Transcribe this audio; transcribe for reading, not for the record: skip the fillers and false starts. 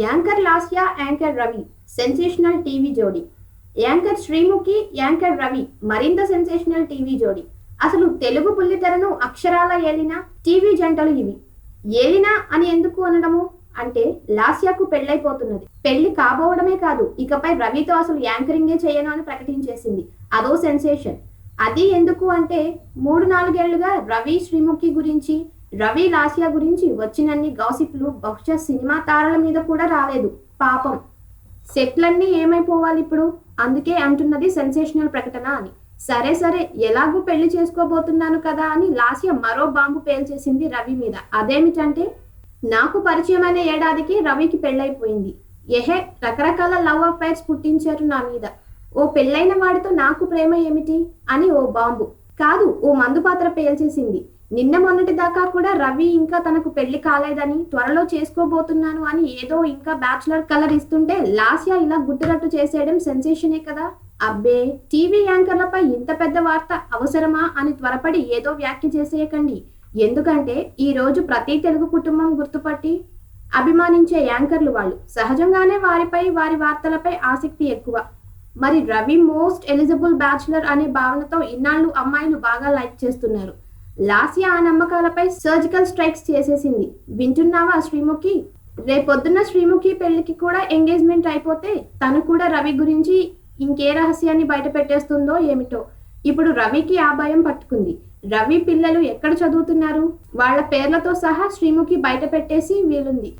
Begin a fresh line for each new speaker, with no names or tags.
Anchor Lasya, anchor Ravi sensational TV జోడీ. Anchor Sreemukhi, anchor Ravi మరింత sensational TV జోడీ. అసలు తెలుగు బుల్లితెరను అక్షరాల ఏలిన టీవీ జంటలు ఇవి. ఏలినా అని ఎందుకు అనడము అంటే లాస్యకు పెళ్ళైపోతున్నది. పెళ్లి కాబోవడమే కాదు, ఇకపై రవితో అసలు యాంకరింగే చేయను అని ప్రకటించేసింది. అదో సెన్సేషన్. అది ఎందుకు అంటే 3-4 ఏళ్లుగా రవి శ్రీముఖి గురించి, రవి లాస్య గురించి వచ్చినన్ని గాసిప్లు బహుశా సినిమా తారల మీద కూడా రాలేదు. పాపం సెట్లన్నీ ఏమైపోవాలి ఇప్పుడు. అందుకే అంటున్నది సెన్సేషనల్ ప్రకటన అని. సరే సరే ఎలాగూ పెళ్లి చేసుకోబోతున్నాను కదా అని లాస్య మరో బాంబు పేల్చేసింది రవి మీద. అదేమిటంటే, నాకు పరిచయమైన ఏడాదికి రవికి పెళ్ళైపోయింది. ఎహే, రకరకాల లవ్ అఫైర్స్ పుట్టించారు నా మీద. ఓ పెళ్ళైన వాడితో నాకు ప్రేమ ఏమిటి అని ఓ బాంబు కాదు, ఓ మందు పాత్ర పేల్చేసింది. నిన్న మొన్నటి దాకా కూడా రవి ఇంకా తనకు పెళ్లి కాలేదని, త్వరలో చేసుకోబోతున్నాను అని ఏదో ఇంకా బ్యాచులర్ కలర్ ఇస్తుంటే లాస్య ఇలా గుట్టురట్టు చేసేయడం సెన్సేషనే కదా. అబ్బే, టీవీ యాంకర్లపై ఇంత పెద్ద వార్త అవసరమా అని త్వరపడి ఏదో వ్యాఖ్య చేసేయకండి. ఎందుకంటే ఈ రోజు ప్రతి తెలుగు కుటుంబం గుర్తుపట్టి అభిమానించే యాంకర్లు వాళ్ళు. సహజంగానే వారిపై, వారి వార్తలపై ఆసక్తి ఎక్కువ. మరి రవి మోస్ట్ ఎలిజిబుల్ బ్యాచులర్ అనే భావనతో ఇన్నాళ్ళు అమ్మాయిలు బాగా లైక్ చేస్తున్నారు. లాస్య ఆ నమ్మకాలపై సర్జికల్ స్ట్రైక్స్ చేసేసింది. వింటున్నావా శ్రీముఖి? రేపొద్దున్న శ్రీముఖి పెళ్లికి కూడా ఎంగేజ్మెంట్ అయిపోతే తను కూడా రవి గురించి ఇంకే రహస్యాన్ని బయట పెట్టేస్తుందో ఏమిటో. ఇప్పుడు రవికి ఆ భయం పట్టుకుంది. రవి పిల్లలు ఎక్కడ చదువుతున్నారు, వాళ్ళ పేర్లతో సహా శ్రీముఖి బయట పెట్టేసి వీలుంది.